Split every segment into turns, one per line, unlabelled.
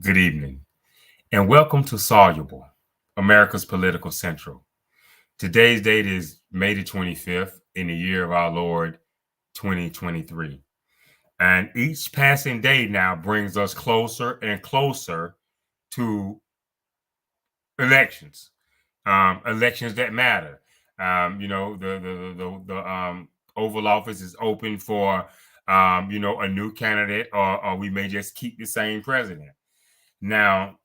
Good evening, and welcome to Soluble, America's Political Central. Today's date is May the 25th in the year of our Lord 2023. And each passing day now brings us closer and closer to elections, elections that matter. The Oval Office is open for, a new candidate, or we may just keep the same president. Now,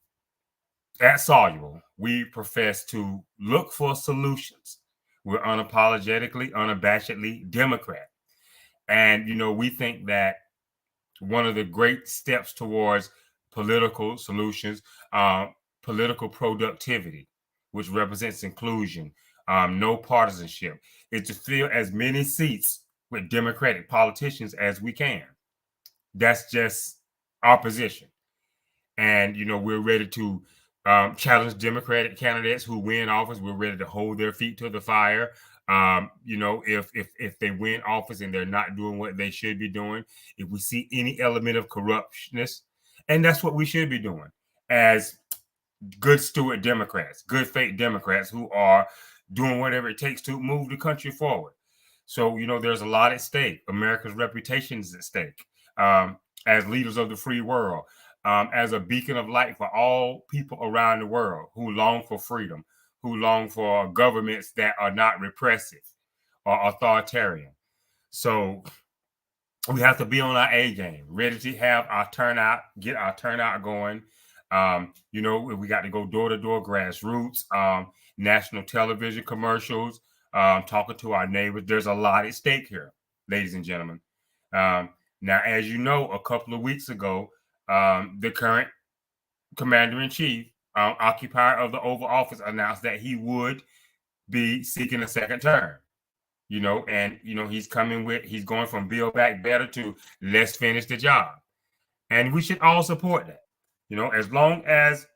at Soluble, we profess to look for solutions. We're unabashedly Democrat. And, we think that one of the great steps towards political solutions, political productivity, which represents inclusion, no partisanship, is to fill as many seats with Democratic politicians as we can. That's just our position. And, we're ready to challenge Democratic candidates who win office. We're ready to hold their feet to the fire. If they win office and they're not doing what they should be doing, if we see any element of corruptness, and that's what we should be doing as good steward Democrats, good faith Democrats who are doing whatever it takes to move the country forward. So, there's a lot at stake. America's reputation is at stake as leaders of the free world, as a beacon of light for all people around the world who long for freedom, who long for governments that are not repressive or authoritarian. So we have to be on our A game, ready to have our turnout, get our turnout going. We got to go door to door, grassroots, national television commercials, talking to our neighbors. There's a lot at stake here, ladies and gentlemen. Now, as you know, a couple of weeks ago, the current commander in chief, occupier of the Oval Office, announced that he would be seeking a second term. He's going from Build Back Better to let's finish the job. And we should all support that. As long as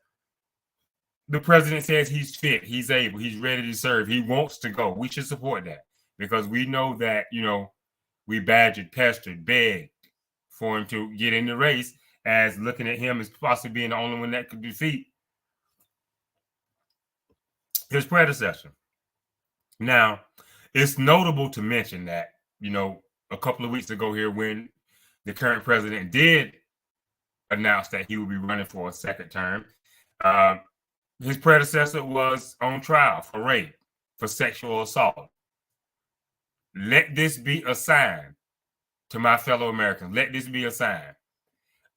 the president says he's fit, he's able, he's ready to serve, he wants to go, we should support that, because we know that, we badgered, pestered, begged for him to get in the race, as looking at him as possibly being the only one that could defeat his predecessor. Now, it's notable to mention that, a couple of weeks ago here, when the current president did announce that he would be running for a second term, his predecessor was on trial for rape, for sexual assault. Let this be a sign to my fellow Americans. Let this be a sign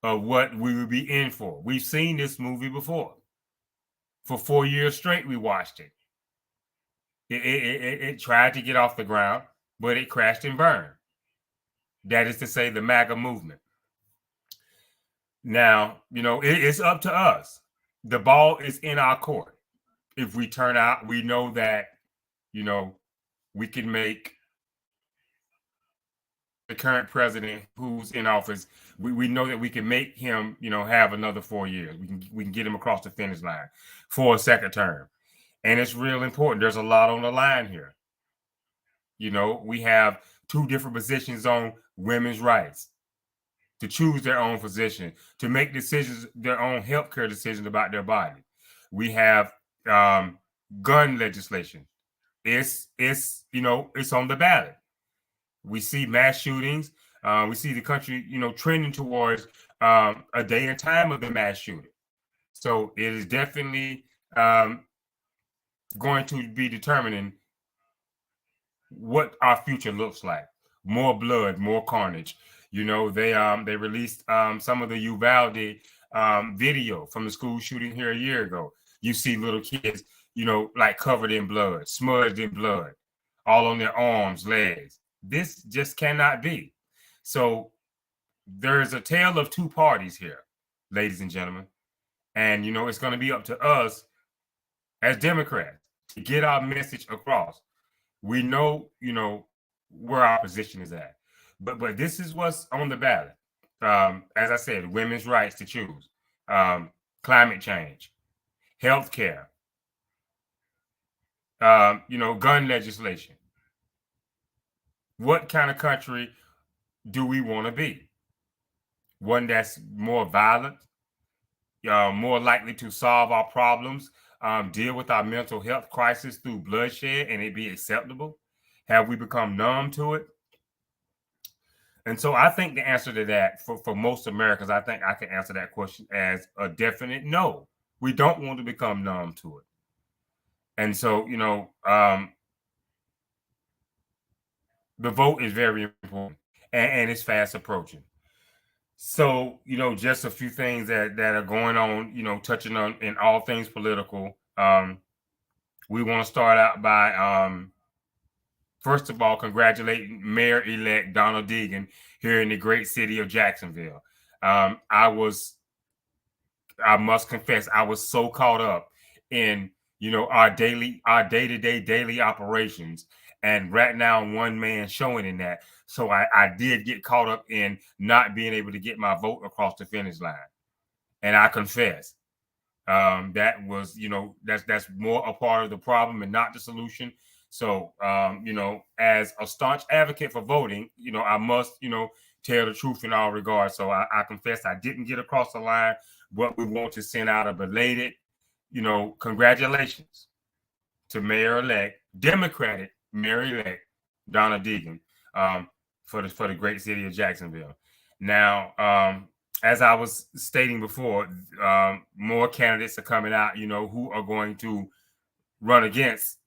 of what we will be in for. We've seen this movie before. For 4 years straight, we watched it. It tried to get off the ground, but it crashed and burned. That is to say, the MAGA movement. Now, it's up to us. The ball is in our court. If we turn out, we know that, we can make the current president who's in office, we know that we can make him, have another 4 years. We can get him across the finish line for a second term. And it's real important. There's a lot on the line here. We have two different positions on women's rights, to choose their own physician, to make decisions, their own healthcare decisions about their body. We have gun legislation. It's on the ballot. We see mass shootings. We see the country, trending towards a day and time of the mass shooting. So it is definitely going to be determining what our future looks like. More blood, more carnage. They released some of the Uvalde video from the school shooting here a year ago. You see little kids, like covered in blood, smudged in blood, all on their arms, legs. This just cannot be. So there's a tale of two parties here, ladies and gentlemen. And, it's going to be up to us as Democrats to get our message across. We know, where our position is at. But this is what's on the ballot. As I said, women's rights to choose, climate change, healthcare, gun legislation. What kind of country do we want to be? One that's more violent, more likely to solve our problems, deal with our mental health crisis through bloodshed, and it be acceptable? Have we become numb to it? And so I think the answer to that for most Americans, I think I can answer that question as a definite no. We don't want to become numb to it. And so, the vote is very important, and it's fast approaching. So, just a few things that are going on, touching on in all things political. We want to start out by first of all, congratulating Mayor-elect Donald Deegan here in the great city of Jacksonville. I must confess, I was so caught up in our day-to-day daily operations, and right now one man showing in that. So I did get caught up in not being able to get my vote across the finish line, and I confess that was that's more a part of the problem and not the solution. So as a staunch advocate for voting, I must tell the truth in all regards. So I confess I didn't get across the line, but we want to send out a belated congratulations to Mayor-elect, Democratic Mayor-elect Donna Deegan, for the great city of Jacksonville. Now, as I was stating before, more candidates are coming out, who are going to run against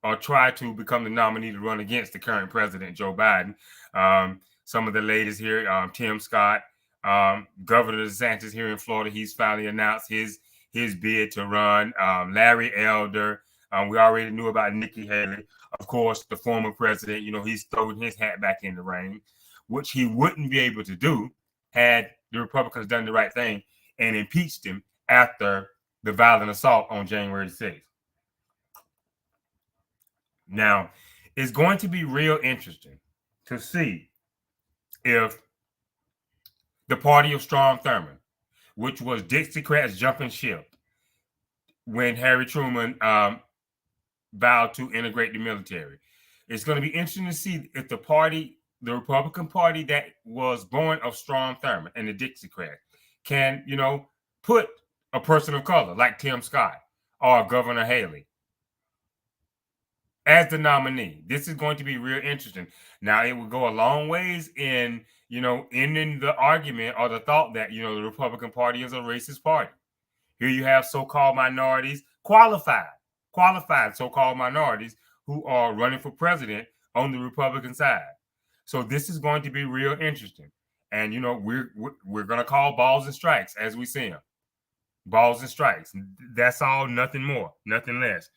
or try to become the nominee to run against the current president, Joe Biden. Some of the latest here, Tim Scott, Governor DeSantis here in Florida, he's finally announced his bid to run. Larry Elder, we already knew about Nikki Haley. Of course, the former president, he's throwing his hat back in the ring, which he wouldn't be able to do had the Republicans done the right thing and impeached him after the violent assault on January 6th. Now, it's going to be real interesting to see if the party of Strom Thurmond, which was Dixiecrats jumping ship when Harry Truman vowed to integrate the military. It's going to be interesting to see if the Republican Party that was born of Strom Thurmond and the Dixiecrats can, put a person of color like Tim Scott or Governor Haley as the nominee. This is going to be real interesting. Now, it will go a long ways in, ending the argument or the thought that, the Republican Party is a racist party. Here you have so-called minorities, qualified so-called minorities who are running for president on the Republican side. So this is going to be real interesting. And, we're going to call balls and strikes as we see them. Balls and strikes. That's all, nothing more, nothing less.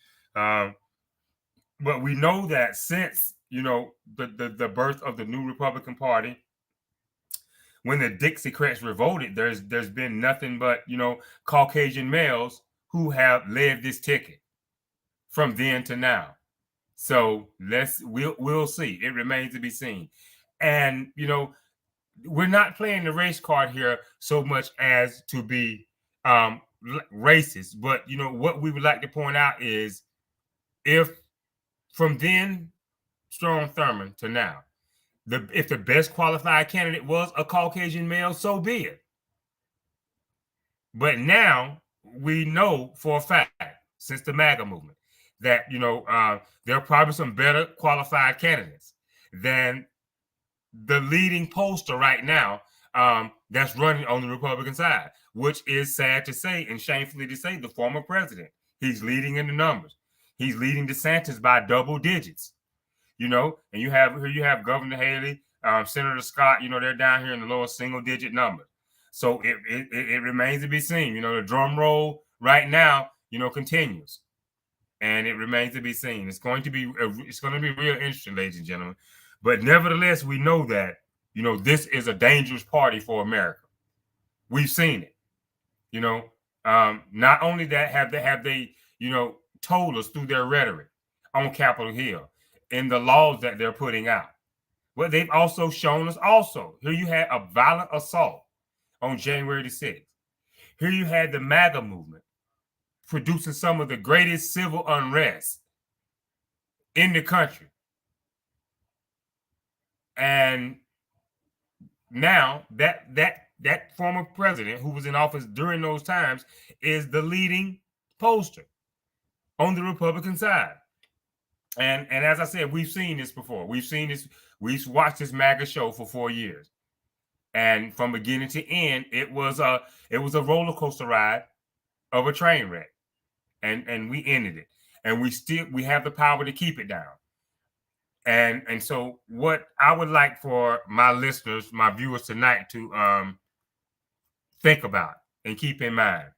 But we know that since, the birth of the new Republican Party, when the Dixiecrats revolted, there's been nothing but, Caucasian males who have led this ticket from then to now. So we'll see. It remains to be seen. And, we're not playing the race card here so much as to be racist. But, what we would like to point out is if from then Strom Thurmond to now, if the best qualified candidate was a Caucasian male, so be it. But now we know for a fact, since the MAGA movement, that there are probably some better qualified candidates than the leading pollster right now that's running on the Republican side, which is sad to say and shamefully to say, the former president. He's leading in the numbers. He's leading DeSantis by double digits. And you have Governor Haley, Senator Scott, they're down here in the lower single digit numbers. So it remains to be seen. The drum roll right now, continues. And it remains to be seen. It's going to be real interesting, ladies and gentlemen. But nevertheless, we know that, this is a dangerous party for America. We've seen it. Not only that, have they told us through their rhetoric on Capitol Hill in the laws that they're putting out. But they've also shown us here you had a violent assault on January the 6th. Here you had the MAGA movement producing some of the greatest civil unrest in the country. And now that that former president who was in office during those times is the leading pollster on the Republican side. And as I said, we've seen this before. We've seen this. We've watched this MAGA show for 4 years, and from beginning to end, it was a roller coaster ride of a train wreck, and we ended it, and we have the power to keep it down. And so, what I would like for my listeners, my viewers tonight, to think about and keep in mind,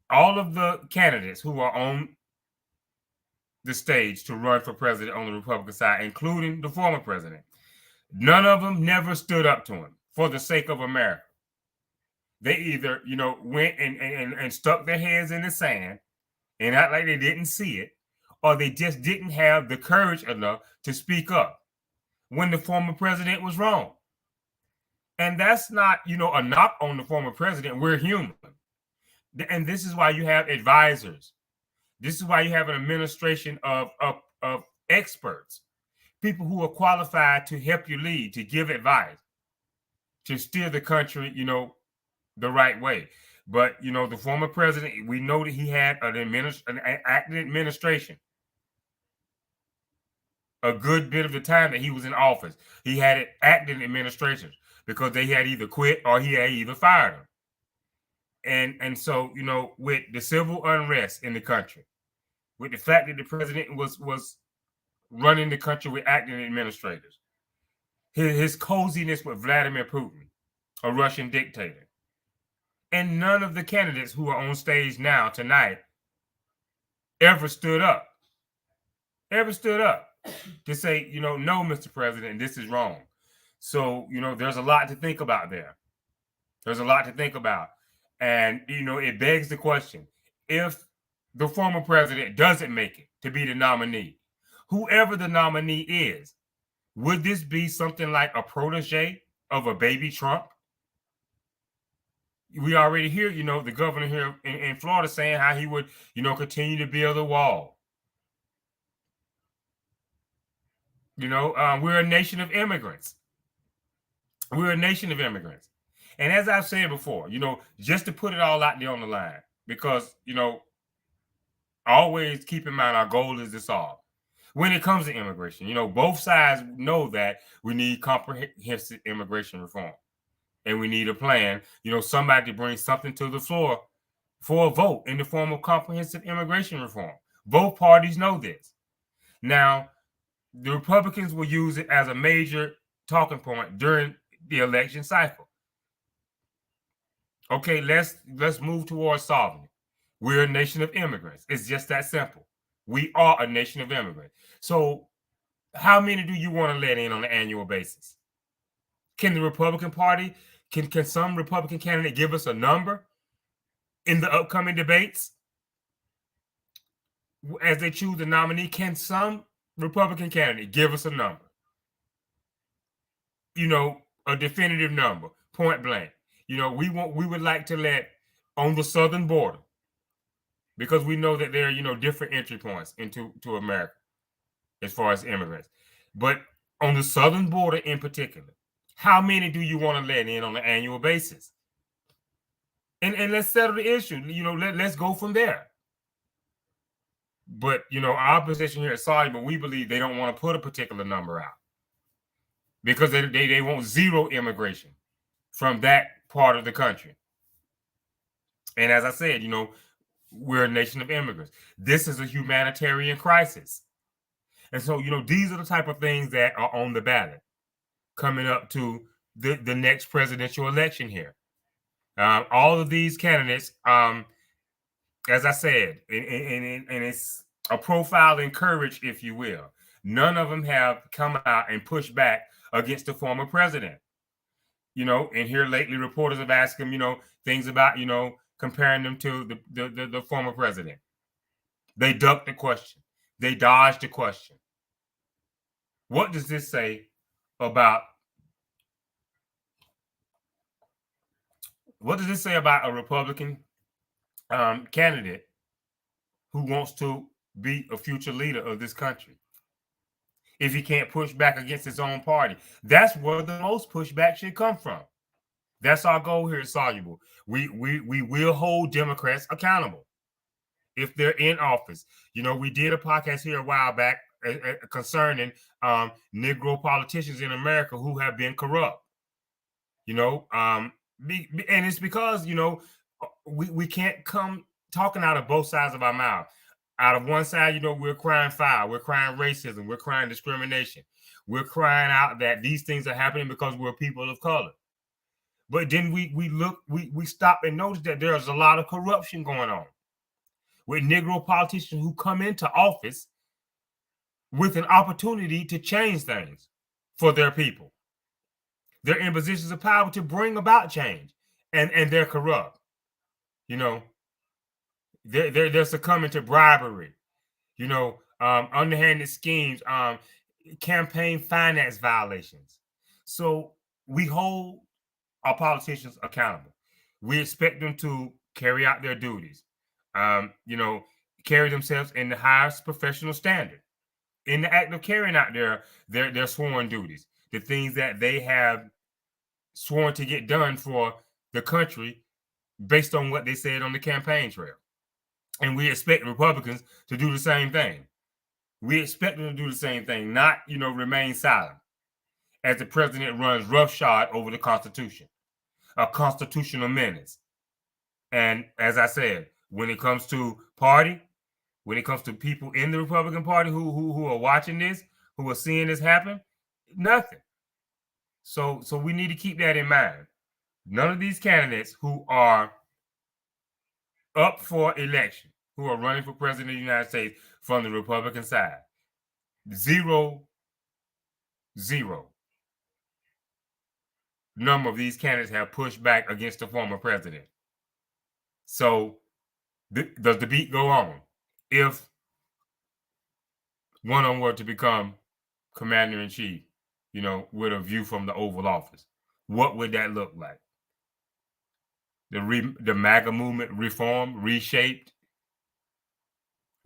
all of the candidates who are on the stage to run for president on the Republican side, including the former president, none of them never stood up to him for the sake of America. They either, went and stuck their heads in the sand and act like they didn't see it, or they just didn't have the courage enough to speak up when the former president was wrong. And that's not, a knock on the former president. We're human. And this is why you have advisors. This is why you have an administration of experts, people who are qualified to help you lead, to give advice, to steer the country, the right way. But, the former president, we know that he had an active administration a good bit of the time that he was in office. He had it acting administration because they had either quit or he had either fired him. And so, with the civil unrest in the country, with the fact that the president was running the country with acting administrators, his coziness with Vladimir Putin, a Russian dictator, and none of the candidates who are on stage now tonight ever stood up to say, no, Mr. President, this is wrong. So, there's a lot to think about there. There's a lot to think about. And, it begs the question, if the former president doesn't make it to be the nominee, whoever the nominee is, would this be something like a protege of a baby Trump? We already hear, the governor here in Florida saying how he would, continue to build a wall. We're a nation of immigrants. We're a nation of immigrants. And as I've said before, just to put it all out there on the line, because, always keep in mind our goal is to solve. When it comes to immigration, both sides know that we need comprehensive immigration reform. And we need a plan, somebody to bring something to the floor for a vote in the form of comprehensive immigration reform. Both parties know this. Now, the Republicans will use it as a major talking point during the election cycle. Okay, let's move towards solving it. We're a nation of immigrants. It's just that simple. We are a nation of immigrants. So how many do you want to let in on an annual basis? Can the Republican Party, can some Republican candidate give us a number in the upcoming debates as they choose the nominee? Can some Republican candidate give us a number? A definitive number, point blank. We would like to let on the southern border, because we know that there are, different entry points into America as far as immigrants. But on the southern border in particular, how many do you want to let in on an annual basis? And let's settle the issue. Let's go from there. But, our position here at Soluble, we believe they don't want to put a particular number out because they want zero immigration from that part of the country. And as I said, we're a nation of immigrants. This is a humanitarian crisis. And so, these are the type of things that are on the ballot coming up to the next presidential election here. All of these candidates, as I said, and it's a profile in courage, if you will. None of them have come out and pushed back against the former president. And here lately, reporters have asked him, things about, comparing them to the former president. They ducked the question. They dodged the question. What does this say about a Republican candidate who wants to be a future leader of this country? if he can't push back against his own party. That's where the most pushback should come from. That's our goal here at Soluble. We will hold Democrats accountable if they're in office. We did a podcast here a while back concerning Negro politicians in America who have been corrupt. And it's because we can't come talking out of both sides of our mouth. Out of one side, we're crying foul, we're crying racism, we're crying discrimination, we're crying out that these things are happening because we're people of color. But then we stop and notice that there's a lot of corruption going on with Negro politicians who come into office with an opportunity to change things for their people. They're in positions of power to bring about change, and they're corrupt. They're succumbing to bribery, underhanded schemes, campaign finance violations. So we hold our politicians accountable. We expect them to carry out their duties, carry themselves in the highest professional standard in the act of carrying out their sworn duties, the things that they have sworn to get done for the country based on what they said on the campaign trail. And we expect Republicans to do the same thing. We expect them to do the same thing, not, remain silent as the president runs roughshod over the Constitution, a constitutional menace. And as I said, when it comes to party, when it comes to people in the Republican Party who are watching this, who are seeing this happen, nothing. So we need to keep that in mind. None of these candidates who are up for election, who are running for president of the United States from the Republican side, zero number of these candidates have pushed back against the former president. So does the beat go on? If one of them were to become commander-in-chief, with a view from the Oval Office, what would that look like? The MAGA movement reformed, reshaped,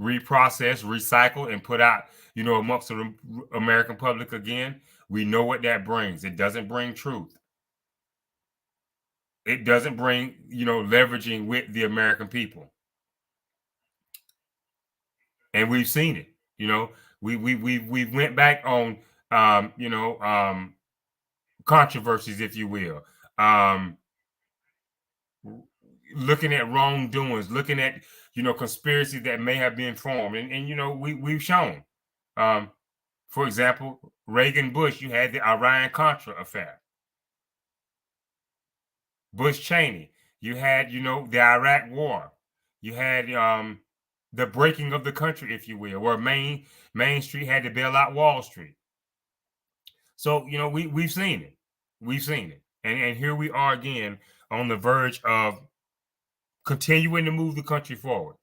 reprocessed, recycled, and put out, amongst the American public again. We know what that brings. It doesn't bring truth. It doesn't bring, leveraging with the American people. And we've seen it. We went back on, controversies, if you will. Looking at wrongdoings, looking at, conspiracies that may have been formed. And we've shown, for example, Reagan Bush, you had the Iran-Contra affair. Bush Cheney, you had, the Iraq War. You had the breaking of the country, if you will, where Main Street had to bail out Wall Street. So, we've seen it. We've seen it. And here we are again on the verge of continuing to move the country forward.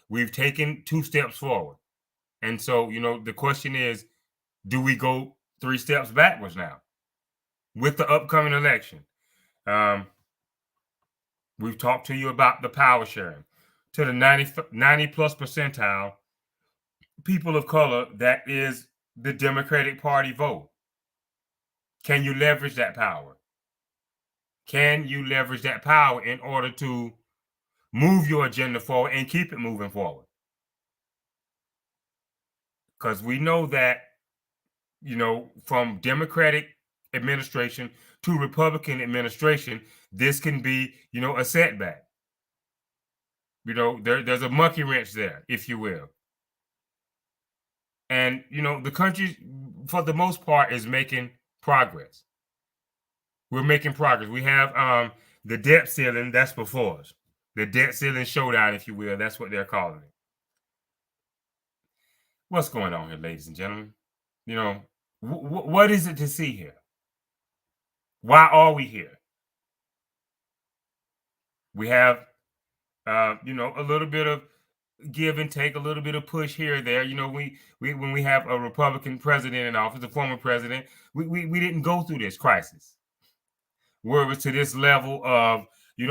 We've taken 2 steps forward. And so, the question is, do we go 3 steps backwards now with the upcoming election? We've talked to you about the power sharing to the 90 plus percentile people of color. That is the Democratic Party vote. Can you leverage that power? Can you leverage that power in order to move your agenda forward and keep it moving forward? Because we know that, from Democratic administration to Republican administration, this can be, a setback. There's a monkey wrench there, if you will. And, the country, for the most part, is making progress. We're making progress. We have the debt ceiling that's before us. The debt ceiling showdown, if you will. That's what they're calling it. What's going on here, ladies and gentlemen? What is it to see here? Why are we here? We have, a little bit of give and take, a little bit of push here or there. When we have a Republican president in office, a former president, we didn't go through this crisis where it was to this level of,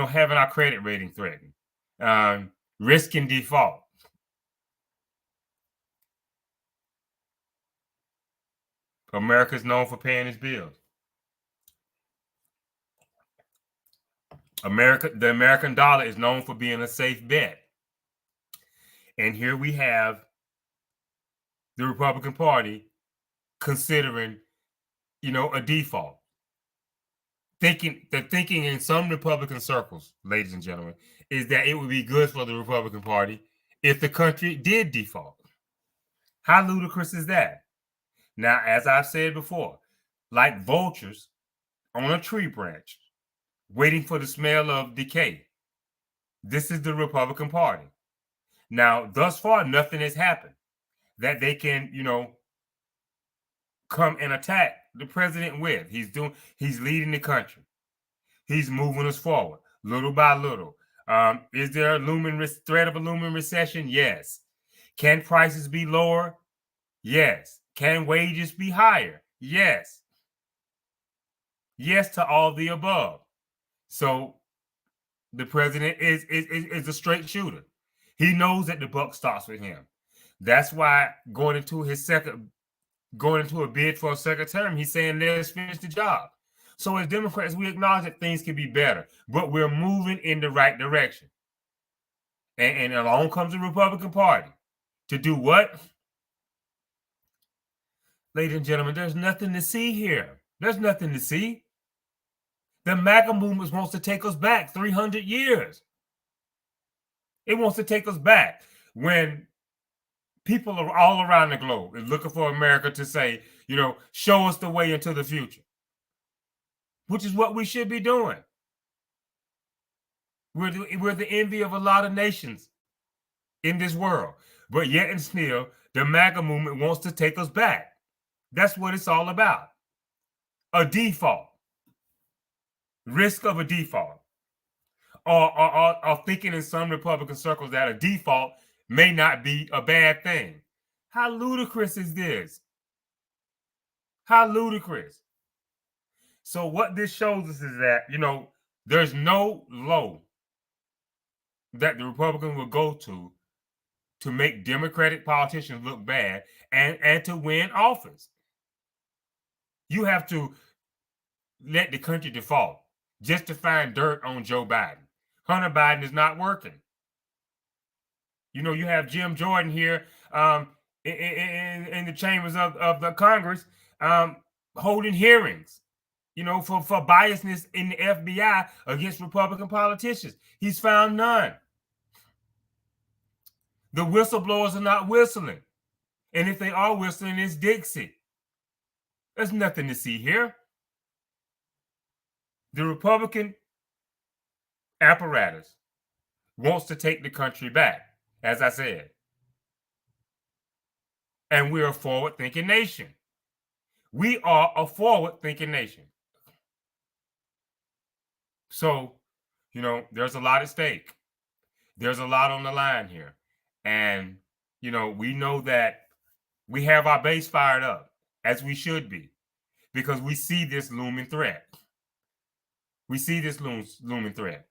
having our credit rating threatened, risking default. America is known for paying its bills. The American dollar is known for being a safe bet. And here we have the Republican Party considering, a default. Thinking in some Republican circles, ladies and gentlemen, is that it would be good for the Republican Party if the country did default. How ludicrous is that? Now, as I've said before, like vultures on a tree branch, waiting for the smell of decay, this is the Republican Party. Now, thus far, nothing has happened that they can, come and attack the president with. He's leading the country. He's moving us forward little by little. Is there a threat of a looming recession? Yes. Can prices be lower? Yes. Can wages be higher? Yes. Yes to all the above. So the president is a straight shooter. He knows that the buck stops with him. That's why going into a bid for a second term, he's saying, let's finish the job. So as Democrats, we acknowledge that things can be better, but we're moving in the right direction. And along comes the Republican Party to do what? Ladies and gentlemen, there's nothing to see here. There's nothing to see. The MAGA movement wants to take us back 300 years. It wants to take us back when people are all around the globe is looking for America to say, show us the way into the future, which is what we should be doing. We're the envy of a lot of nations in this world, but yet and still, the MAGA movement wants to take us back. That's what it's all about. A default, risk of a default, or thinking in some Republican circles that a default may not be a bad thing. How ludicrous is this? How ludicrous. So what this shows us is that, there's no low that the Republicans will go to make Democratic politicians look bad and to win office. You have to let the country default just to find dirt on Joe Biden. Hunter Biden is not working. You have Jim Jordan here in the chambers of the Congress holding hearings, for biasness in the FBI against Republican politicians. He's found none. The whistleblowers are not whistling. And if they are whistling, it's Dixie. There's nothing to see here. The Republican apparatus wants to take the country back, as I said. And we're a forward-thinking nation. We are a forward-thinking nation. So, there's a lot at stake. There's a lot on the line here. And, we know that we have our base fired up, as we should be, because we see this looming threat. We see this looming threat.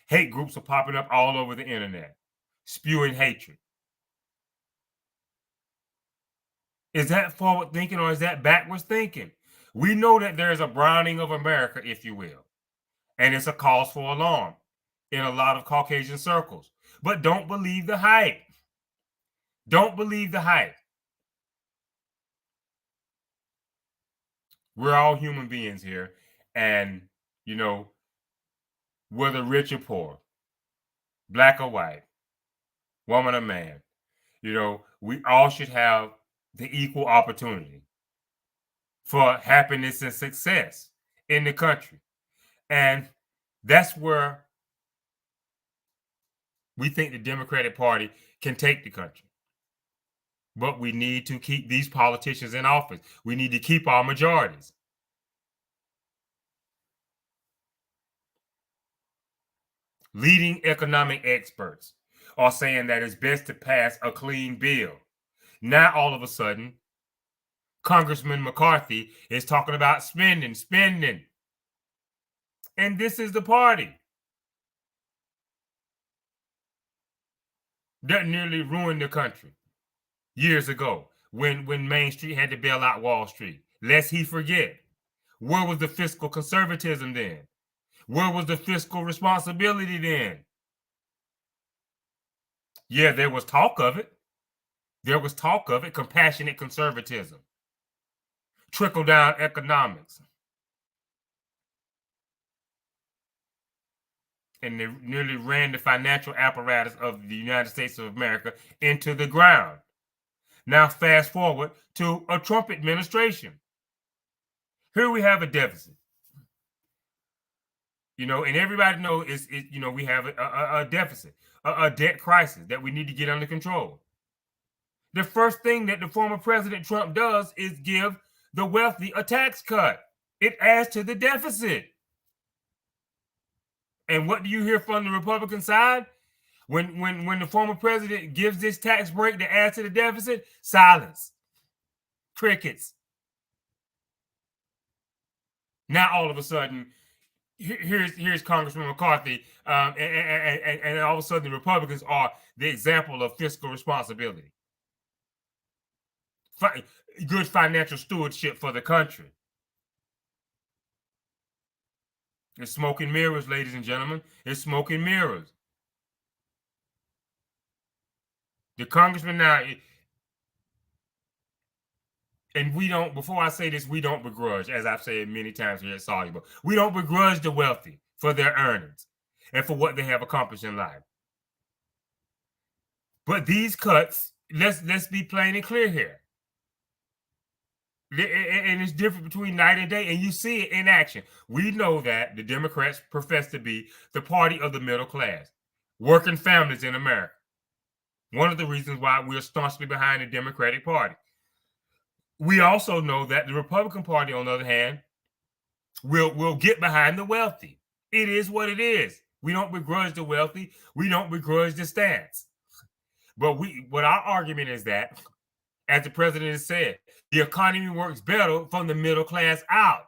Hate groups are popping up all over the internet, spewing hatred. Is that forward thinking or is that backwards thinking? We know that there's a browning of America, if you will, and it's a cause for alarm in a lot of Caucasian circles. But don't believe the hype. Don't believe the hype. We're all human beings here. And, whether rich or poor, black or white, woman or man, we all should have the equal opportunity for happiness and success in the country. And that's where we think the Democratic Party can take the country. But we need to keep these politicians in office. We need to keep our majorities. Leading economic experts are saying that it's best to pass a clean bill. Now, all of a sudden, Congressman McCarthy is talking about spending. And this is the party that nearly ruined the country years ago when Main Street had to bail out Wall Street. Lest he forget. Where was the fiscal conservatism then? Where was the fiscal responsibility then? Yeah, there was talk of it. There was talk of it. Compassionate conservatism. Trickle down economics. And they nearly ran the financial apparatus of the United States of America into the ground. Now, fast forward to a Trump administration. Here we have a deficit. And everybody knows we have a deficit, a debt crisis that we need to get under control. The first thing that the former President Trump does is give the wealthy a tax cut. It adds to the deficit. And what do you hear from the Republican side? When the former president gives this tax break that adds to the deficit, silence. Crickets. Now all of a sudden, here's Congressman McCarthy, and all of a sudden the Republicans are the example of fiscal responsibility. Good financial stewardship for the country. It's smoke and mirrors, ladies and gentlemen. It's smoke and mirrors. The congressman now, and we don't, before I say this, we don't begrudge, as I've said many times here at Soluble, we don't begrudge the wealthy for their earnings and for what they have accomplished in life. But these cuts, let's be plain and clear here. And it's different between night and day, and you see it in action. We know that the Democrats profess to be the party of the middle class, working families in America. One of the reasons why we're staunchly behind the Democratic Party. We also know that the Republican Party, on the other hand, will get behind the wealthy. It is what it is. We don't begrudge the wealthy. We don't begrudge the stance. But our argument is that, as the president has said, the economy works better from the middle class out.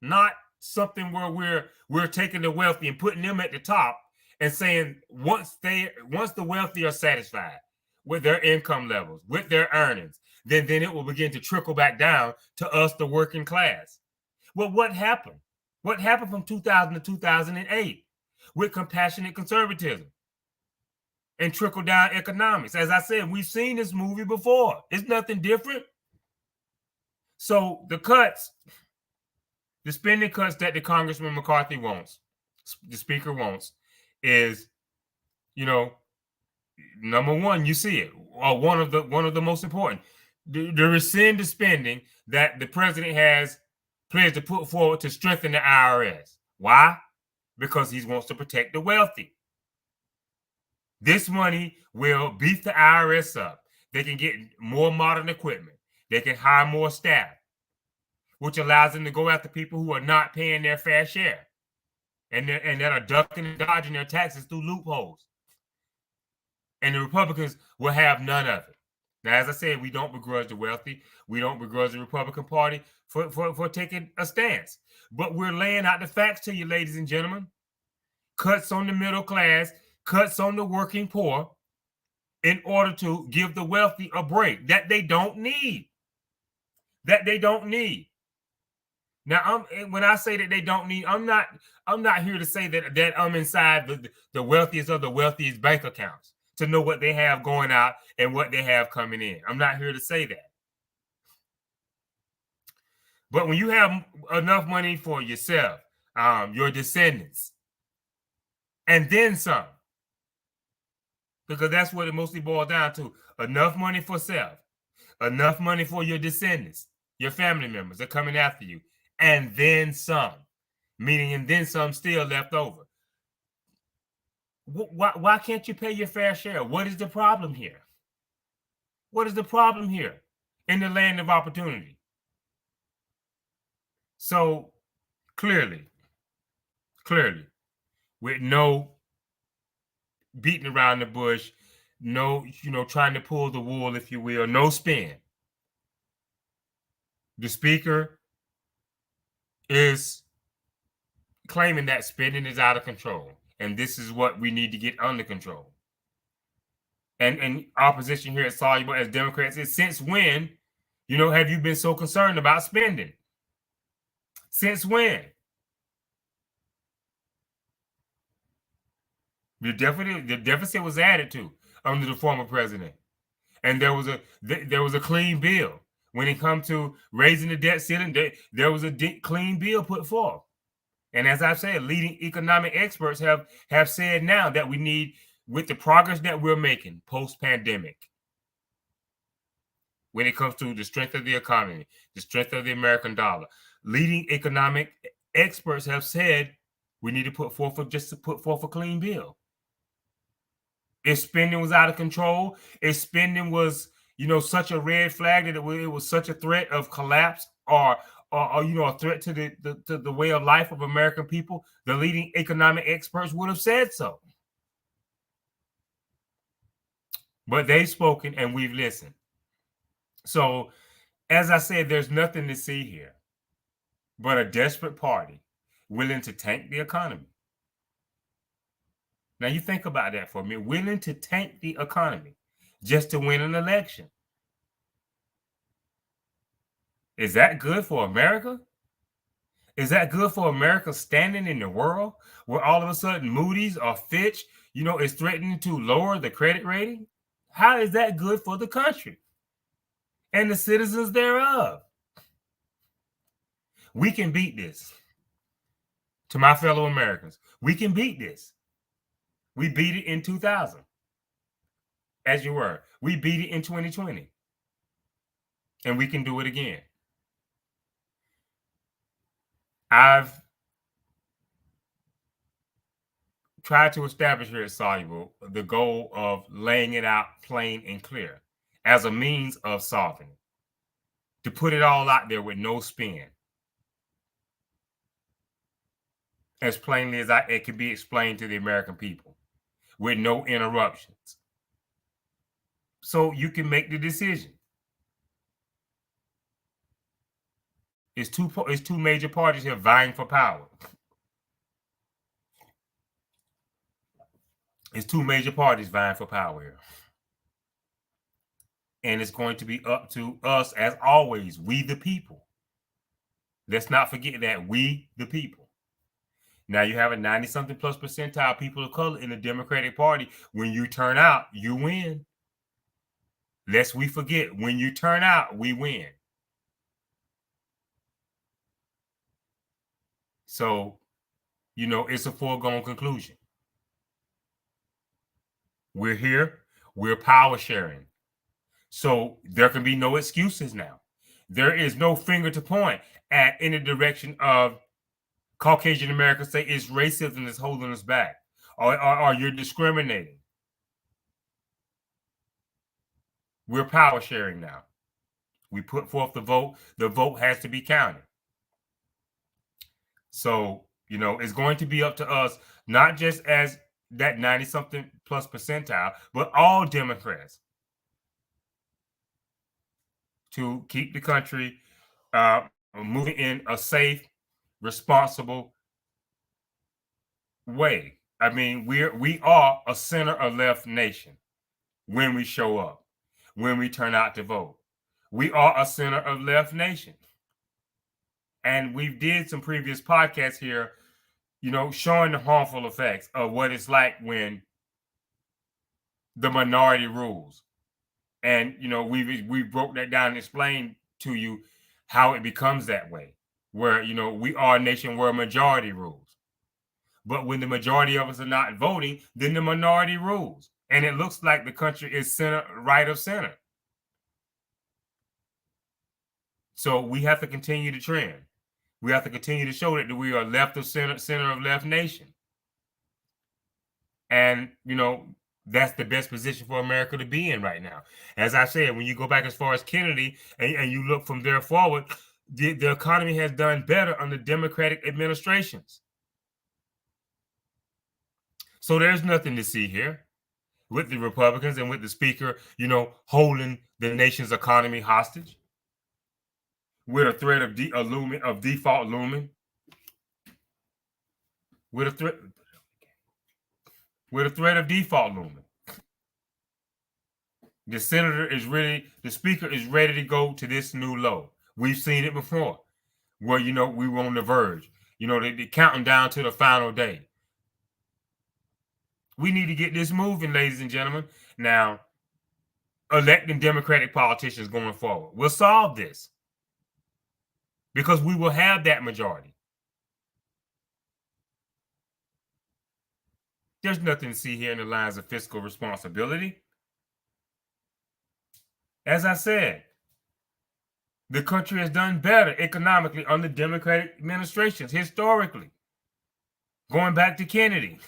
Not something where we're taking the wealthy and putting them at the top and saying once the wealthy are satisfied with their income levels, with their earnings, then it will begin to trickle back down to us, the working class. Well, what happened? What happened from 2000 to 2008 with compassionate conservatism and trickle down economics? As I said, we've seen this movie before. It's nothing different. So the spending cuts that the Congressman McCarthy wants, the Speaker wants, is, number one, you see it, or one of the most important, the rescind the spending that the president has pledged to put forward to strengthen the IRS. Why? Because he wants to protect the wealthy. This money will beef the IRS up. They can get more modern equipment. They can hire more staff, which allows them to go after people who are not paying their fair share and that are ducking and dodging their taxes through loopholes. And the Republicans will have none of it. Now, as I said, we don't begrudge the wealthy. We don't begrudge the Republican Party for taking a stance. But we're laying out the facts to you, ladies and gentlemen. Cuts on the middle class, cuts on the working poor, in order to give the wealthy a break that they don't need. That they don't need. Now, when I say that they don't need, I'm not here to say that I'm inside the wealthiest of the wealthiest bank accounts to know what they have going out and what they have coming in. I'm not here to say that. But when you have enough money for yourself, your descendants, and then some, because that's what it mostly boils down to, enough money for self, enough money for your descendants, your family members are coming after you, and then some, meaning and then some still left over. Why can't you pay your fair share? What is the problem here? What is the problem here in the land of opportunity? So clearly, with no beating around the bush, no, trying to pull the wool, if you will, no spin. The Speaker is claiming that spending is out of control. And this is what we need to get under control. And our position here at Soluble as Democrats is, since when, have you been so concerned about spending? Since when? The deficit was added to under the former president, and there was a clean bill when it comes to raising the debt ceiling. There was a clean bill put forth, and as I've said, leading economic experts have said now that we need, with the progress that we're making post-pandemic, when it comes to the strength of the economy, the strength of the American dollar, leading economic experts have said we need to put forth a clean bill. If spending was out of control, if spending was, such a red flag that it was such a threat of collapse or a threat to the way of life of American people, the leading economic experts would have said so. But they've spoken and we've listened. So, as I said, there's nothing to see here but a desperate party willing to tank the economy. Now, you think about that for me, willing to tank the economy just to win an election. Is that good for America? Is that good for America standing in the world where all of a sudden Moody's or Fitch, is threatening to lower the credit rating? How is that good for the country and the citizens thereof? We can beat this. To my fellow Americans, we can beat this. We beat it in 2000, as you were. We beat it in 2020. And we can do it again. I've tried to establish here at Soluble the goal of laying it out plain and clear as a means of solving it. To put it all out there with no spin. As plainly as it can be explained to the American people with no interruptions. So you can make the decision. It's two major parties here vying for power. It's two major parties vying for power here. And it's going to be up to us, as always, we the people. Let's not forget that, we the people. Now you have a 90-something plus percentile people of color in the Democratic Party. When you turn out, you win. Lest we forget, when you turn out, we win. So, it's a foregone conclusion. We're here. We're power sharing. So there can be no excuses now. There is no finger to point at in the direction of Caucasian Americans say it's racism that's holding us back, or you're discriminating. We're power sharing now. We put forth the vote. The vote has to be counted. So, it's going to be up to us, not just as that 90-something plus percentile, but all Democrats, to keep the country moving in a safe, responsible way. I mean, we are a center of left nation when we show up, when we turn out to vote. We are a center of left nation. And we did some previous podcasts here, showing the harmful effects of what it's like when the minority rules. And, we broke that down and explained to you how it becomes that way, where, we are a nation where a majority rules. But when the majority of us are not voting, then the minority rules. And it looks like the country is right of center. So we have to continue the trend. We have to continue to show that we are left of center of left nation. And, that's the best position for America to be in right now. As I said, when you go back as far as Kennedy and you look from there forward, the economy has done better under Democratic administrations. So there's nothing to see here with the Republicans and with the speaker, holding the nation's economy hostage with a threat of default looming, with a threat of default looming. The speaker is ready to go to this new low. We've seen it before, where we were on the verge. They're counting down to the final day. We need to get this moving, ladies and gentlemen. Now, electing Democratic politicians going forward will solve this because we will have that majority. There's nothing to see here in the lines of fiscal responsibility. As I said, the country has done better economically under Democratic administrations historically, going back to Kennedy.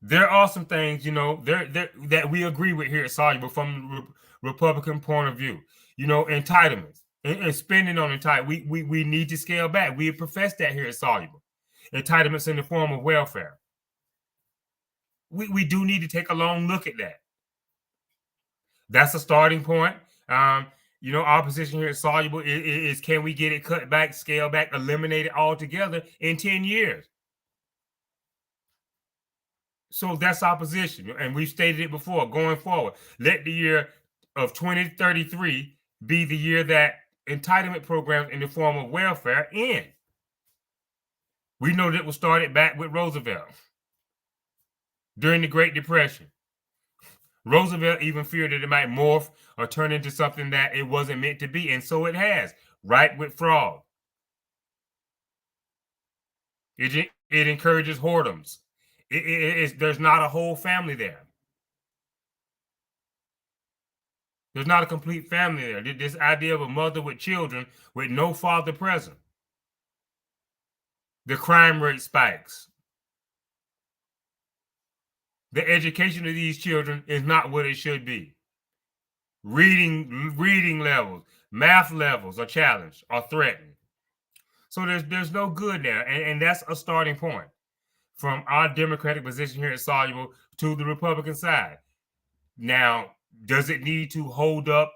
There are some things, that we agree with here at Soluble from the Republican point of view. Entitlements and spending on entitlements. We need to scale back. We profess that here at Soluble. Entitlements in the form of welfare. We do need to take a long look at that. That's a starting point. Our position here at Soluble is can we get it cut back, scale back, eliminate it altogether in 10 years? So that's our position. And we've stated it before, going forward. Let the year of 2033 be the year that entitlement programs in the form of welfare end. We know that was started back with Roosevelt during the Great Depression. Roosevelt even feared that it might morph or turn into something that it wasn't meant to be, and so it has, right with fraud. It encourages whoredoms. There's not a whole family there. There's not a complete family there. This idea of a mother with children with no father present. The crime rate spikes. The education of these children is not what it should be. Reading levels, math levels are challenged, are threatened. So there's no good there. And that's a starting point from our Democratic position here at Soluble to the Republican side. Now, does it need to hold up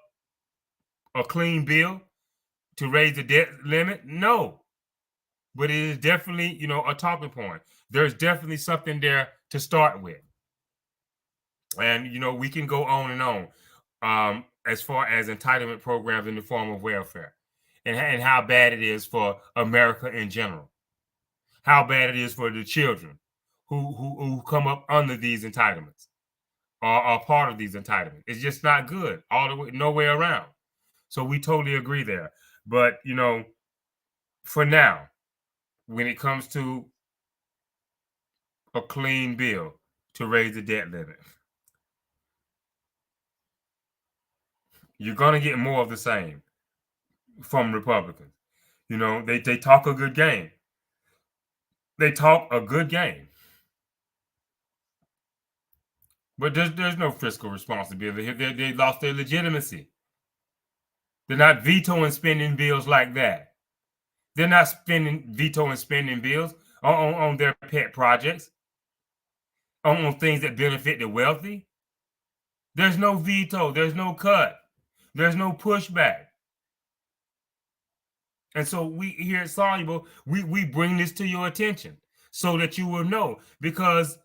a clean bill to raise the debt limit? No. But it is definitely, a talking point. There's definitely something there to start with. And, we can go on and on as far as entitlement programs in the form of welfare and how bad it is for America in general. How bad it is for the children who come up under these entitlements or are part of these entitlements. It's just not good all the way, no way around. So we totally agree there. But, for now, when it comes to a clean bill to raise the debt limit, you're going to get more of the same from Republicans. They talk a good game. They talk a good game. But there's no fiscal responsibility. They lost their legitimacy. They're not vetoing spending bills like that. They're not vetoing spending bills on their pet projects, on things that benefit the wealthy. There's no veto. There's no cut. There's no pushback. And so we here at Soluble, we bring this to your attention so that you will know. Because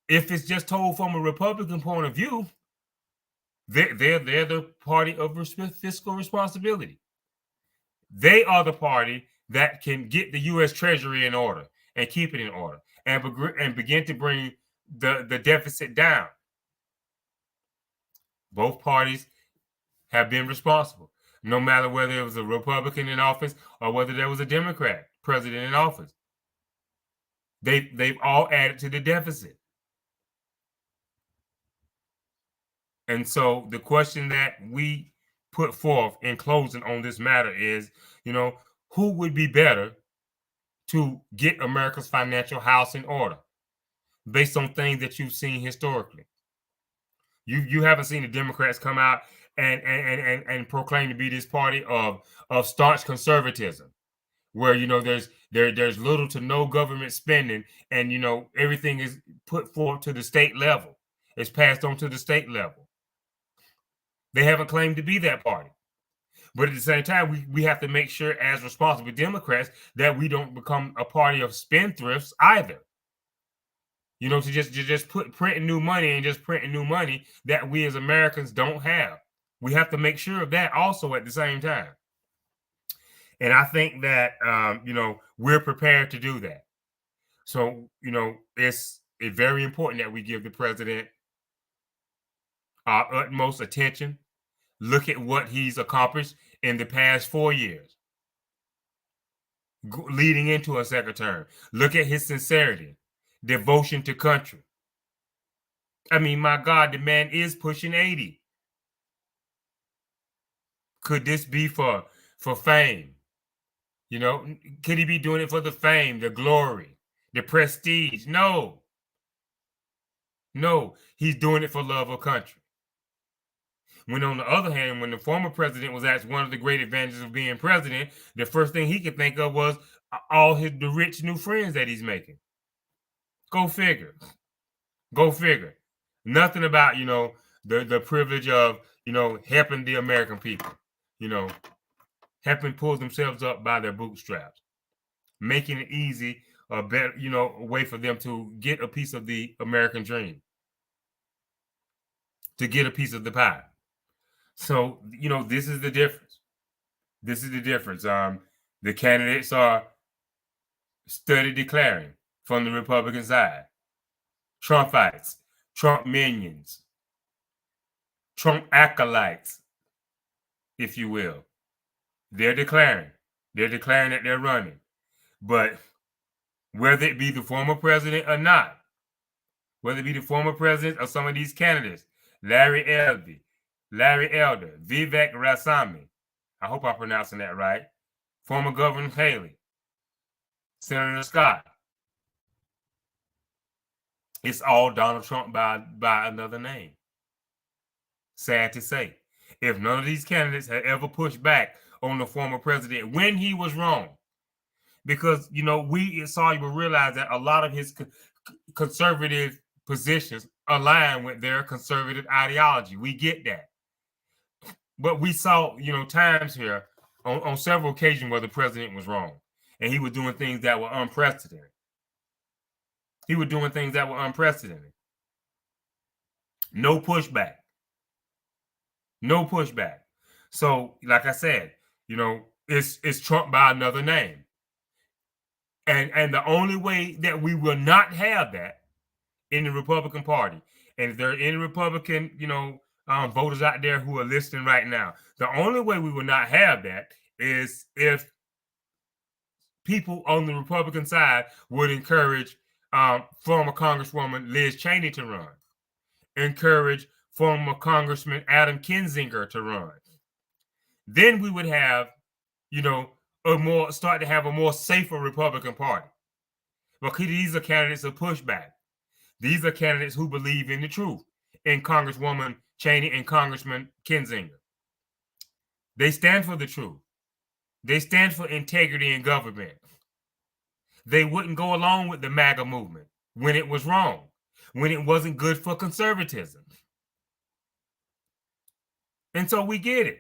if it's just told from a Republican point of view, they're the party of fiscal responsibility. They are the party that can get the U.S. Treasury in order and keep it in order and begin to bring the deficit down. Both parties have been responsible, no matter whether it was a Republican in office or whether there was a Democrat president in office. They've all added to the deficit. And so the question that we put forth in closing on this matter is, who would be better to get America's financial house in order based on things that you've seen historically? You haven't seen the Democrats come out and proclaim to be this party of staunch conservatism, where there's little to no government spending, and everything is put forth to the state level. It's passed on to the state level. They haven't claimed to be that party. But at the same time, we have to make sure as responsible Democrats that we don't become a party of spendthrifts either. to just printing new money and just printing new money that we as Americans don't have. We have to make sure of that also at the same time. And I think that we're prepared to do that. So it's very important that we give the president our utmost attention. Look at what he's accomplished in the past 4 years, leading into a second term. Look at his sincerity, devotion to country. I mean, my God, the man is pushing 80. Could this be for fame? Could he be doing it for the fame, the glory, the prestige? No. No, he's doing it for love of country. When on the other hand, when the former president was asked one of the great advantages of being president, the first thing he could think of was all the rich new friends that he's making. Go figure. Go figure. Nothing about, the privilege of, helping the American people, helping pull themselves up by their bootstraps, making it easy, a better, a way for them to get a piece of the American dream, to get a piece of the pie. So, this is the difference. This is the difference. The candidates are steady declaring from the Republican side. Trumpites, Trump minions, Trump acolytes, if you will. They're declaring. They're declaring that they're running. But whether it be the former president or not, whether it be the former president or some of these candidates, Larry Elder, Vivek Ramaswamy, I hope I'm pronouncing that right, former Governor Haley, Senator Scott, it's all Donald Trump by another name. Sad to say. If none of these candidates had ever pushed back on the former president when he was wrong, because, we at Soluble realize that a lot of his conservative positions align with their conservative ideology. We get that. But we saw, times here on several occasions where the president was wrong and he was doing things that were unprecedented. No pushback. So, like I said, it's Trump by another name. And the only way that we will not have that in the Republican Party, and if there are any Republican, voters out there who are listening right now, the only way we will not have that is if people on the Republican side would encourage former Congresswoman Liz Cheney to run, encourage former Congressman Adam Kinzinger to run. Then we would have, start to have a more safer Republican Party. Because these are candidates of pushback. These are candidates who believe in the truth, in Congresswoman Cheney and Congressman Kinzinger. They stand for the truth. They stand for integrity in government. They wouldn't go along with the MAGA movement when it was wrong, when it wasn't good for conservatism. And so we get it.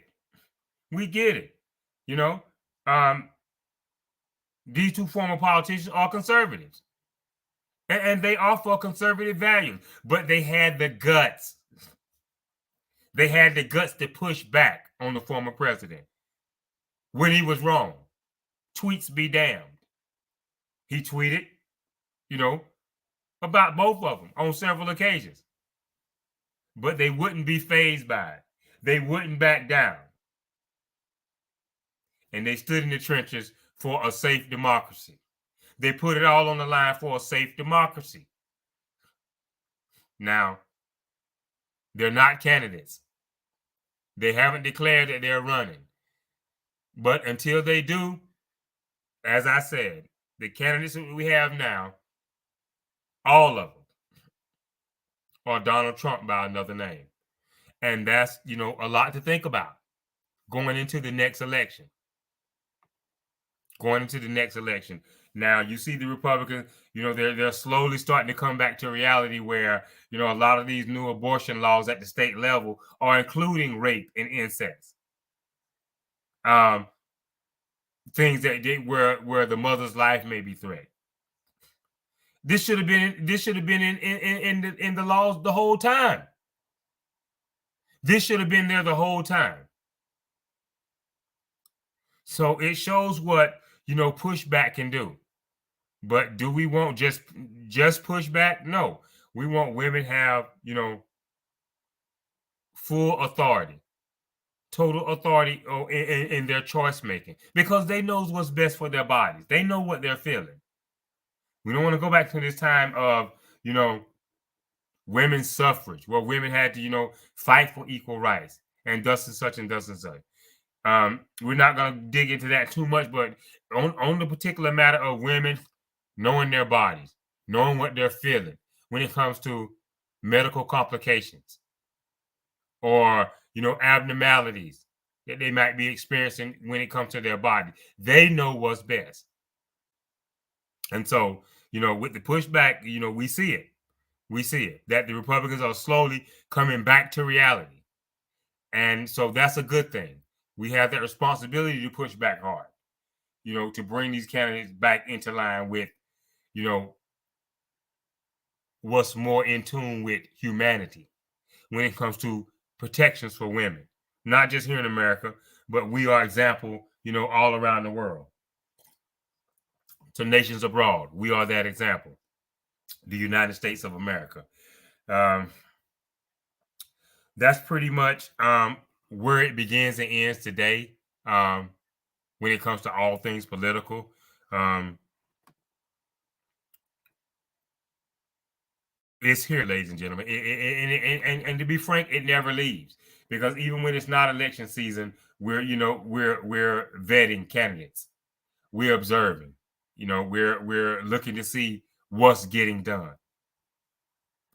These two former politicians are conservatives. And they are for conservative values, but they had the guts. They had the guts to push back on the former president when he was wrong. Tweets be damned. He tweeted, about both of them on several occasions. But they wouldn't be fazed by it. They wouldn't back down. And they stood in the trenches for a safe democracy. They put it all on the line for a safe democracy. Now, they're not candidates. They haven't declared that they're running. But until they do, as I said, the candidates that we have now, all of them are Donald Trump by another name. And that's, a lot to think about going into the next election. Now, you see the Republicans, they're slowly starting to come back to reality where, a lot of these new abortion laws at the state level are including rape and incest. Things that where the mother's life may be threatened. This should have been in the laws the whole time. This should have been there the whole time. So it shows what pushback can do. But do we want just pushback? No. We want women have full authority, total authority in their choice making, because they knows what's best for their bodies. They know what they're feeling. We don't want to go back to this time of women's suffrage, where women had to fight for equal rights and thus and such and thus and such. We're not going to dig into that too much, but on the particular matter of women knowing their bodies, knowing what they're feeling when it comes to medical complications or abnormalities that they might be experiencing when it comes to their body. They know what's best. And so, with the pushback, we see it. We see it, that the Republicans are slowly coming back to reality. And so that's a good thing. We have that responsibility to push back hard, to bring these candidates back into line with, what's more in tune with humanity when it comes to protections for women, not just here in America, but we are example, all around the world. To nations abroad, we are that example. The United States of America. That's pretty much where it begins and ends today when it comes to all things political. It's here, ladies and gentlemen, and to be frank, it never leaves, because even when it's not election season, we're vetting candidates, we're observing, we're looking to see what's getting done,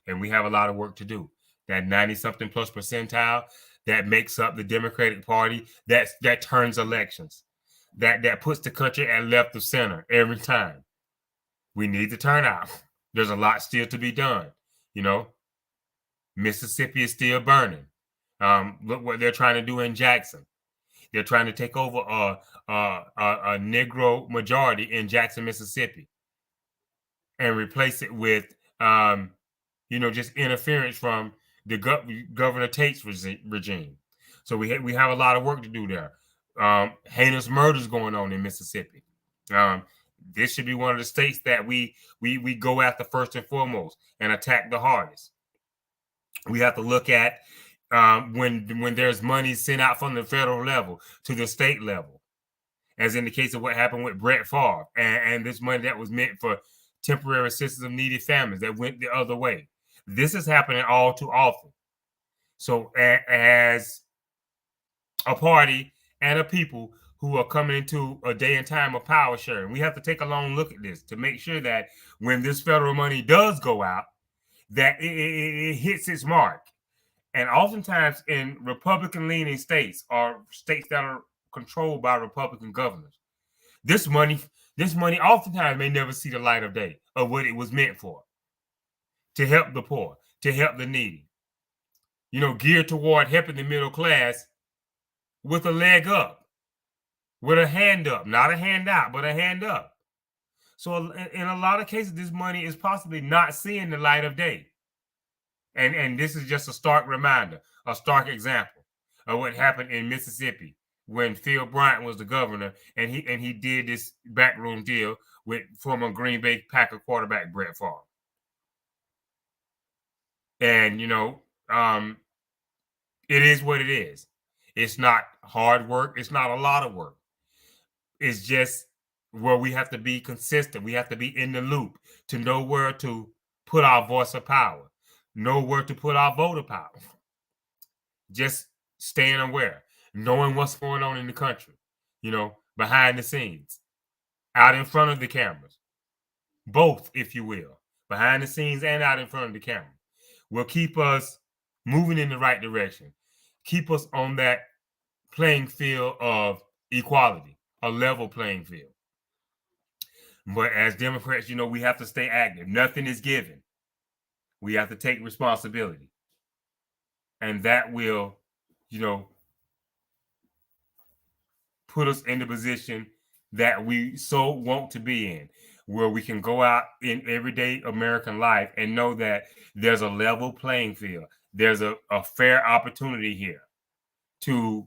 and we have a lot of work to do. That 90-something plus percentile that makes up the Democratic Party, that turns elections, that puts the country at left of center every time. We need the turnout. There's a lot still to be done. Mississippi is still burning. Look what they're trying to do in Jackson. They're trying to take over a Negro majority in Jackson, Mississippi, and replace it with just interference from the Governor Tate's regime. So we have a lot of work to do there. Heinous murders going on in Mississippi. This should be one of the states that we go after first and foremost and attack the hardest. We have to look at when there's money sent out from the federal level to the state level, as in the case of what happened with Brett Favre, and this money that was meant for temporary assistance of needy families that went the other way. This is happening all too often. So as a party and a people who are coming into a day and time of power sharing, we have to take a long look at this to make sure that when this federal money does go out, that it hits its mark. And oftentimes in Republican-leaning states, or states that are controlled by Republican governors, this money oftentimes may never see the light of day of what it was meant for, to help the poor, to help the needy, geared toward helping the middle class with a leg up, with a hand up, not a hand out, but a hand up. So in a lot of cases, this money is possibly not seeing the light of day. And this is just a stark reminder, a stark example of what happened in Mississippi when Phil Bryant was the governor, and he did this backroom deal with former Green Bay Packer quarterback Brett Favre. And it is what it is. It's not hard work. It's not a lot of work. It's just where we have to be consistent. We have to be in the loop to know where to put our voice of power, know where to put our vote of power. Just staying aware, knowing what's going on in the country, behind the scenes, out in front of the cameras, both, if you will, behind the scenes and out in front of the camera, will keep us moving in the right direction, keep us on that playing field of equality, a level playing field. But as Democrats, we have to stay active. Nothing is given. We have to take responsibility. And that will, put us in the position that we so want to be in. where we can go out in everyday American life and know that there's a level playing field. There's a fair opportunity here to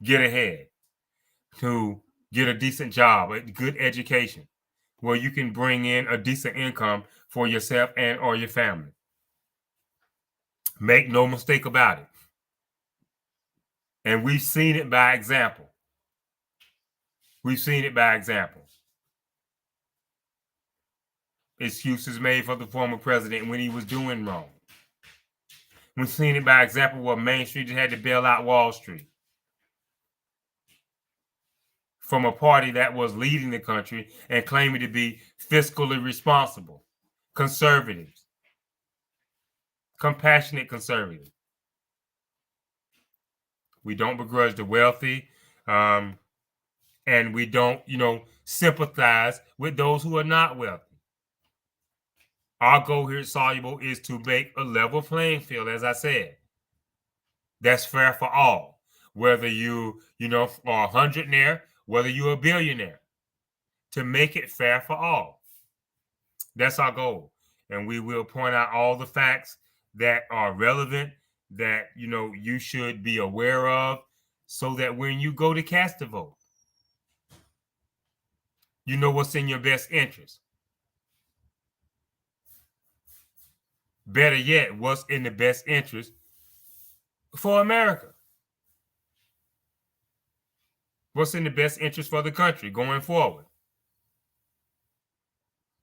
get ahead, to get a decent job, a good education, where you can bring in a decent income for yourself and or your family. Make no mistake about it. And we've seen it by example. We've seen it by example. Excuses made for the former president when he was doing wrong. We've seen it by example where Main Street just had to bail out Wall Street from a party that was leading the country and claiming to be fiscally responsible, conservatives, compassionate conservatives. We don't begrudge the wealthy, and we don't, sympathize with those who are not wealthy. Our goal here at Soluble is to make a level playing field, as I said, that's fair for all. Whether you, are a hundredaire, whether you're a billionaire, to make it fair for all. That's our goal. And we will point out all the facts that are relevant, that, you should be aware of, so that when you go to cast a vote, you know what's in your best interest. Better yet, what's in the best interest for America? What's in the best interest for the country going forward?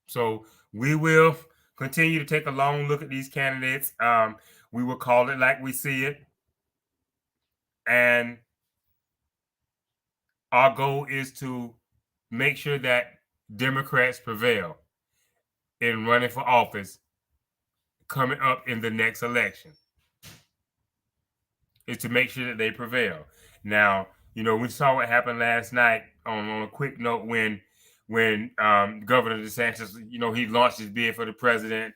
So we will continue to take a long look at these candidates. We will call it like we see it. And our goal is to make sure that Democrats prevail in running for office coming up in the next election. Is to make sure that they prevail. Now, we saw what happened last night on a quick note when Governor DeSantis, he launched his bid for the president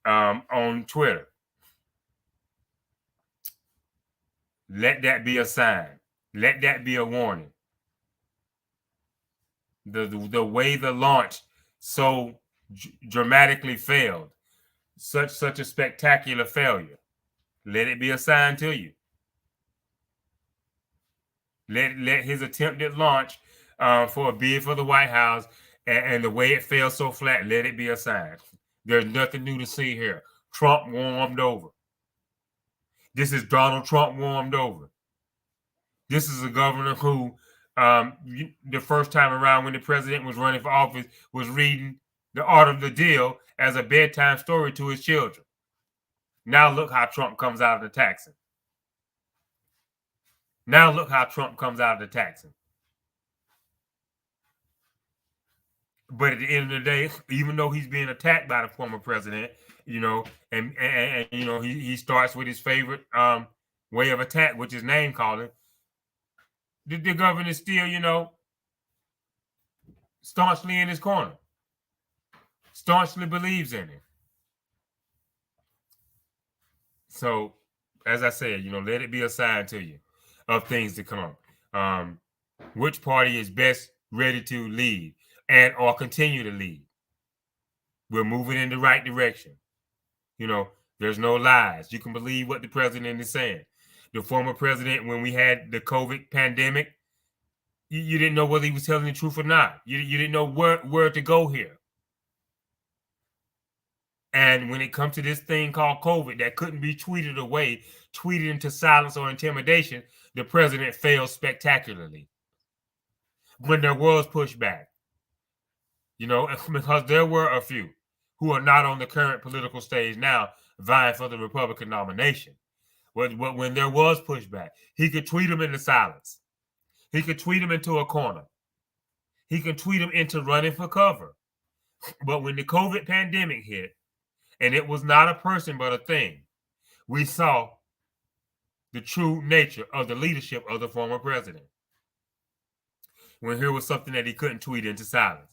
on Twitter. Let that be a sign. Let that be a warning. The way the launch so dramatically failed, such a spectacular failure, let it be a sign to you. Let his attempted launch for a bid for the White House and the way it fell so flat, let it be a sign. There's nothing new to see here. Trump warmed over. This is Donald Trump warmed over. This is a governor who, the first time around when the president was running for office, was reading The Art of the Deal as a bedtime story to his children. Now look how Trump comes out of the taxing. Now look how Trump comes out of the taxing. But at the end of the day, even though he's being attacked by the former president, and he starts with his favorite way of attack, which is name calling, the governor still, staunchly in his corner, staunchly believes in it. So, as I said, let it be a sign to you of things to come. Which party is best ready to lead and or continue to lead? We're moving in the right direction. There's no lies. You can believe what the president is saying. The former president, when we had the COVID pandemic, you didn't know whether he was telling the truth or not. You didn't know where to go here. And when it comes to this thing called COVID that couldn't be tweeted away, tweeted into silence or intimidation, the president failed spectacularly. When there was pushback, because there were a few who are not on the current political stage now vying for the Republican nomination. But when there was pushback, he could tweet them into silence. He could tweet them into a corner. He could tweet them into running for cover. But when the COVID pandemic hit, and it was not a person but a thing, we saw the true nature of the leadership of the former president. When here was something that he couldn't tweet into silence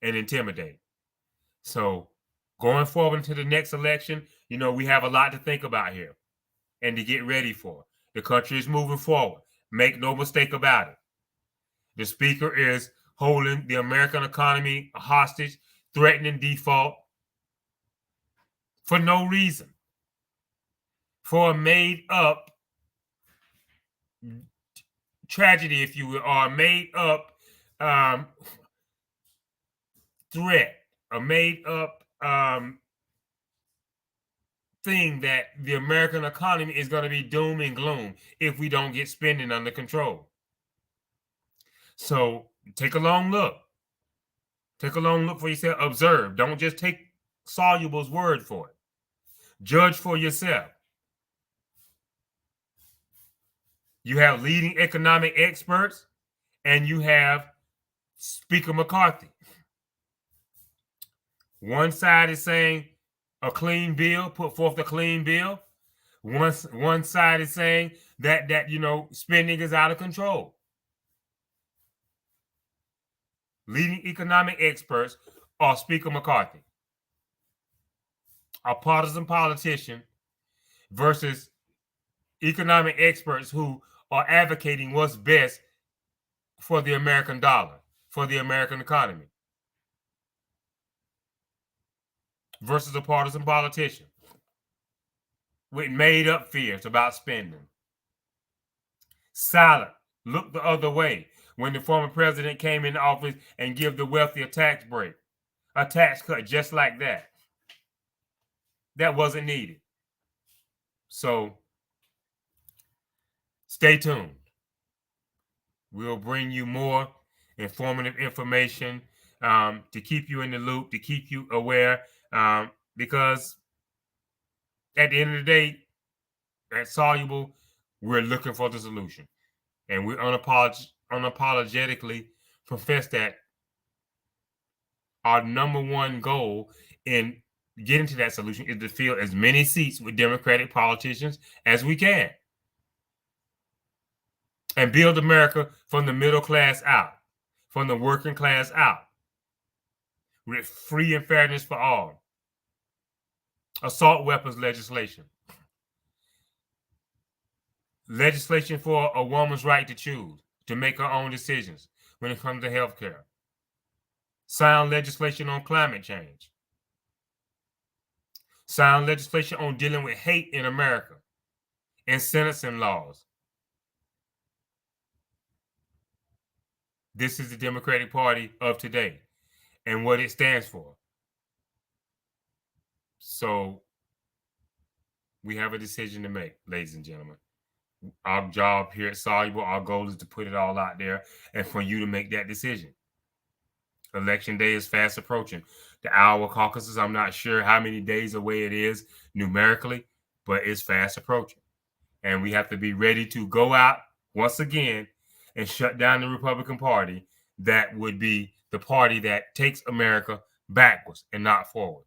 and intimidate. So going forward into the next election, we have a lot to think about here and to get ready for. The country is moving forward. Make no mistake about it. The speaker is holding the American economy hostage, threatening default for no reason, for a made up tragedy, if you will, or a made up threat, a made up thing that the American economy is going to be doom and gloom if we don't get spending under control. So take a long look. Take a long look for yourself. Observe. Don't just take Soluble's word for it. Judge for yourself. You have leading economic experts and you have Speaker McCarthy. One side is saying a clean bill, put forth a clean bill. One side is saying that spending is out of control. Leading economic experts are Speaker McCarthy, a partisan politician, versus economic experts who are advocating what's best for the American dollar, for the American economy, versus a partisan politician with made up fears about spending. Silent, look the other way when the former president came into office and give the wealthy a tax break, a tax cut just like that. That wasn't needed. So stay tuned. We'll bring you more informative information to keep you in the loop, to keep you aware, because at the end of the day, at Soluble, we're looking for the solution. And we unapologetically profess that our number one goal in getting to that solution is to fill as many seats with Democratic politicians as we can. And build America from the middle class out, from the working class out, with free and fairness for all. Assault weapons legislation. Legislation for a woman's right to choose, to make her own decisions when it comes to health care. Sound legislation on climate change. Sound legislation on dealing with hate in America and sentencing laws. This is the Democratic Party of today and what it stands for. So we have a decision to make, ladies and gentlemen. Our job here at Soluble, our goal is to put it all out there and for you to make that decision. Election day is fast approaching. The Iowa caucuses, I'm not sure how many days away it is numerically, but it's fast approaching. And we have to be ready to go out once again and shut down the Republican Party. That would be the party that takes America backwards and not forward.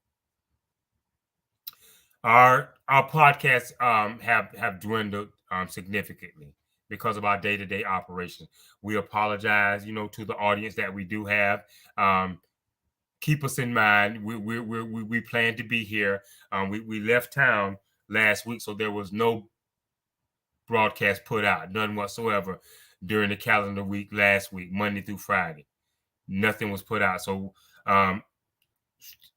Our podcasts have dwindled significantly because of our day-to-day operations. We apologize, to the audience that we do have. Keep us in mind. We plan to be here. We left town last week, so there was no broadcast put out, none whatsoever, during the calendar week last week, Monday through Friday. Nothing was put out. So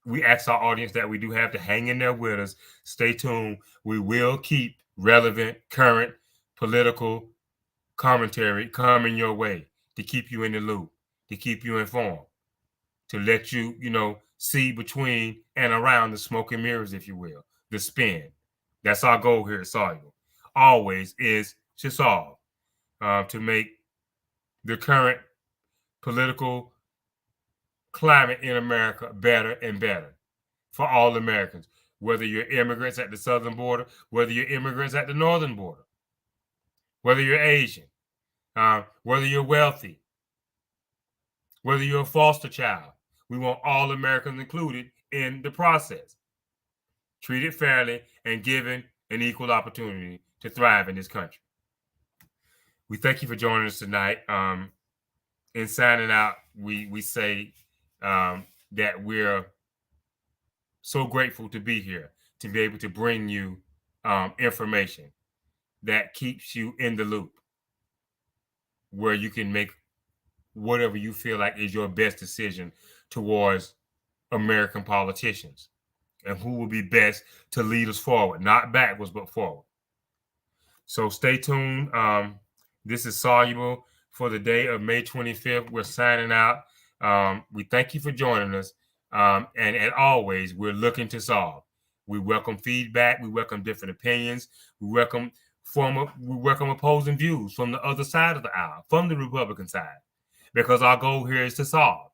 we ask our audience that we do have to hang in there with us. Stay tuned. We will keep relevant, current political commentary coming your way to keep you in the loop, to keep you informed, to let you, see between and around the smoke and mirrors, if you will, the spin. That's our goal here at Soluble. Always is to solve, to make the current political climate in America better and better for all Americans, whether you're immigrants at the southern border, whether you're immigrants at the northern border, whether you're Asian, whether you're wealthy, whether you're a foster child. We want all Americans included in the process, treated fairly and given an equal opportunity to thrive in this country. We thank you for joining us tonight. In signing out, we say that we're so grateful to be here, to be able to bring you information that keeps you in the loop, where you can make whatever you feel like is your best decision towards American politicians and who will be best to lead us forward, not backwards, but forward. So stay tuned. This is Soluble for the day of May 25th. We're signing out. We thank you for joining us. And as always, we're looking to solve. We welcome feedback. We welcome different opinions. We welcome opposing views from the other side of the aisle, from the Republican side, because our goal here is to solve.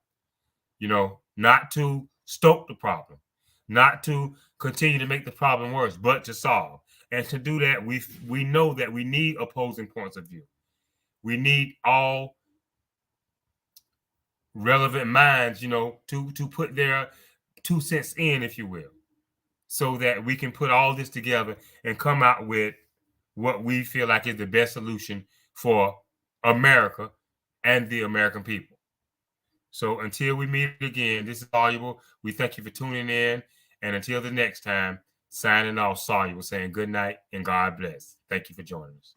Not to stoke the problem, not to continue to make the problem worse, but to solve. And to do that, we know that we need opposing points of view. We need all relevant minds, to put their 2 cents in, if you will, so that we can put all this together and come out with what we feel like is the best solution for America and the American people. So until we meet again, this is Soluble. We thank you for tuning in. And until the next time, signing off, Soluble, saying good night and God bless. Thank you for joining us.